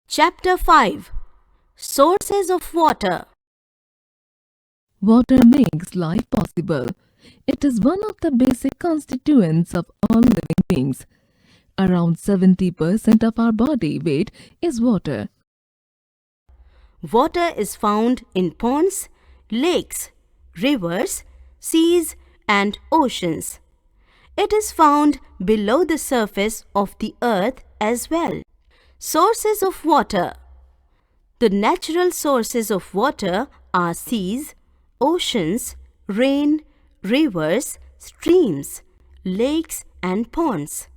Chapter 5 Sources of Water. Water makes life possible. It is one of the basic constituents of all living beings. Around 70% of our body weight is water. Water is found in ponds, lakes, rivers, seas, and oceans. It is found below the surface of the earth as well. Sources of water. The natural sources of water are seas, oceans, rain, rivers, streams, lakes, and ponds.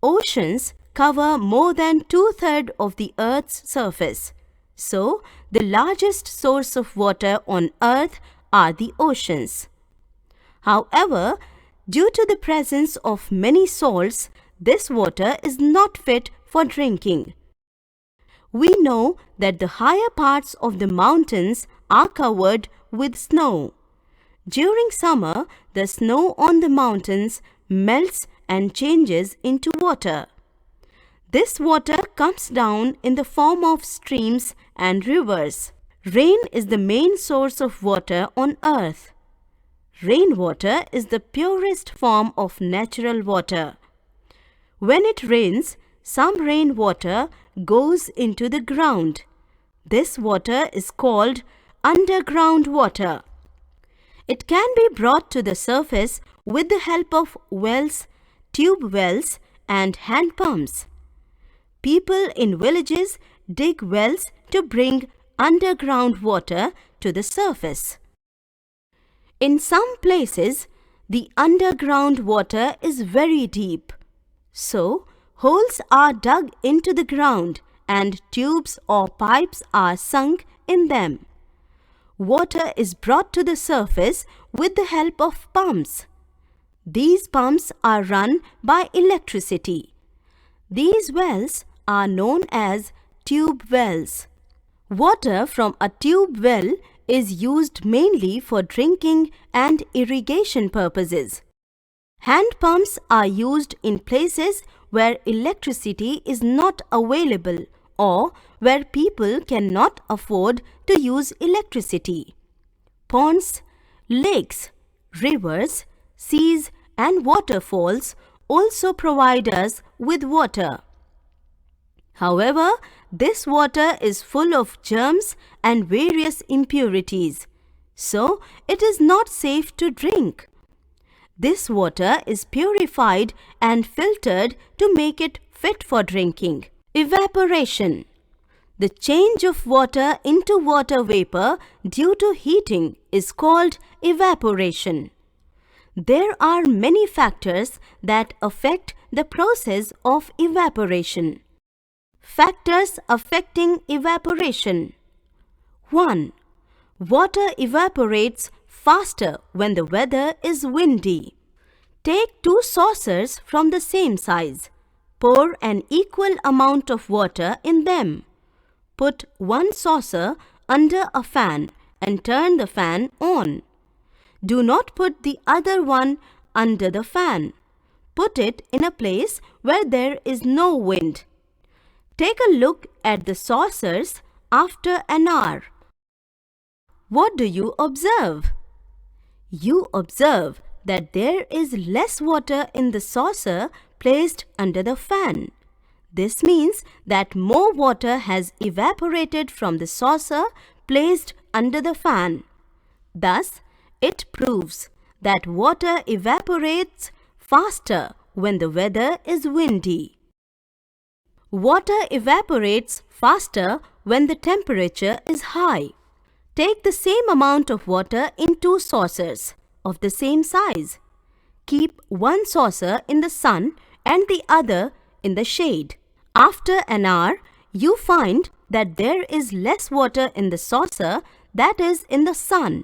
Oceans cover more than 2/3 of the Earth's surface. So, the largest source of water on Earth are the oceans. However, due to the presence of many salts, this water is not fit for drinking. We know that the higher parts of the mountains are covered with snow. During summer, the snow on the mountains melts and changes into water. This water comes down in the form of streams and rivers. Rain is the main source of water on earth. Rainwater is the purest form of natural water. When it rains, some rainwater goes into the ground. This water is called underground water. It can be brought to the surface with the help of wells, tube wells, and hand pumps. People in villages dig wells to bring underground water to the surface. In some places, the underground water is very deep. So, holes are dug into the ground and tubes or pipes are sunk in them. Water is brought to the surface with the help of pumps. These pumps are run by electricity. These wells are known as tube wells. Water from a tube well is used mainly for drinking and irrigation purposes. Hand pumps are used in places where electricity is not available or where people cannot afford to use electricity. Ponds, lakes, rivers, seas, and waterfalls also provide us with water. However, this water is full of germs and various impurities, so it is not safe to drink. This water is purified and filtered to make it fit for drinking. Evaporation. The change of water into water vapor due to heating is called evaporation. There are many factors that affect the process of evaporation. Factors affecting evaporation. 1. Water evaporates faster when the weather is windy. Take 2 saucers from the same size. Pour an equal amount of water in them. Put one saucer under a fan and turn the fan on. Do not put the other one under the fan. Put it in a place where there is no wind. Take a look at the saucers after an hour. What do you observe? You observe that there is less water in the saucer placed under the fan. This means that more water has evaporated from the saucer placed under the fan. Thus, it proves that water evaporates faster when the weather is windy. Water evaporates faster when the temperature is high. Take the same amount of water in 2 saucers of the same size. Keep one saucer in the sun and the other in the shade. After an hour, you find that there is less water in the saucer that is in the sun.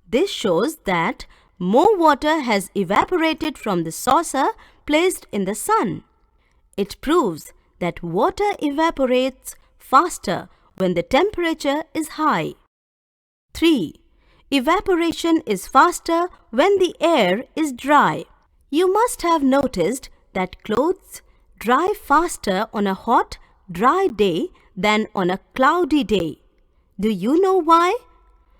This shows that more water has evaporated from the saucer placed in the sun. It proves that water evaporates faster when the temperature is high. 3. Evaporation is faster when the air is dry. You must have noticed that clothes dry faster on a hot dry day than on a cloudy day. Do you know why?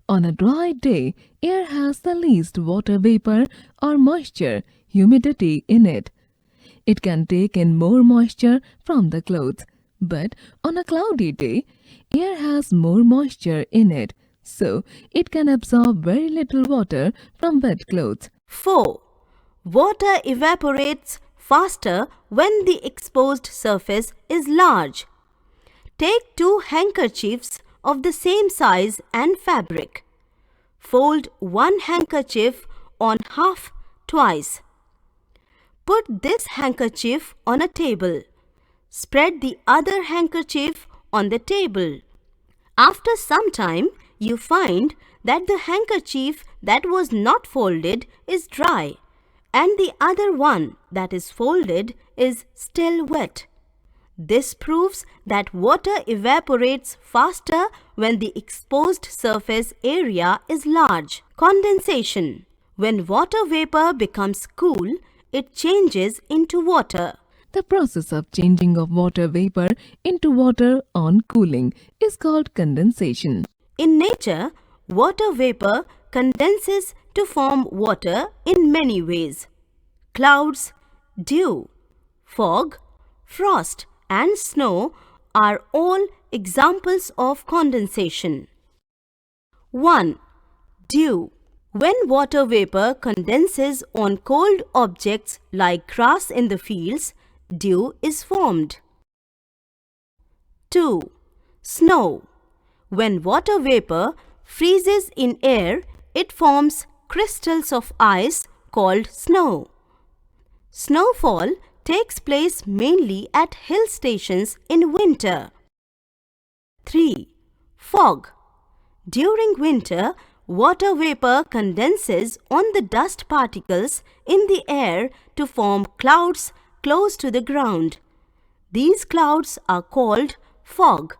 On a dry day, air has the least water vapor or moisture, humidity in it. It can take in more moisture from the clothes. But on a cloudy day, air has more moisture in it, so it can absorb very little water from wet clothes. 4. Water evaporates faster when the exposed surface is large. Take 2 handkerchiefs of the same size and fabric. Fold one handkerchief on half twice. Put this handkerchief on a table. Spread the other handkerchief on the table. After some time, you find that the handkerchief that was not folded is dry, and the other one that is folded is still wet. This proves that water evaporates faster when the exposed surface area is large. Condensation. When water vapor becomes cool, it changes into water. The process of changing of water vapor into water on cooling is called condensation. In nature, water vapor condenses to form water in many ways. Clouds, dew, fog, frost, and snow are all examples of condensation. 1. Dew. When water vapor condenses on cold objects like grass in the fields, dew is formed. 2. Snow. When water vapor freezes in air, it forms crystals of ice called snow. Snowfall takes place mainly at hill stations in winter. 3. Fog. During winter, water vapor condenses on the dust particles in the air to form clouds close to the ground. These clouds are called fog.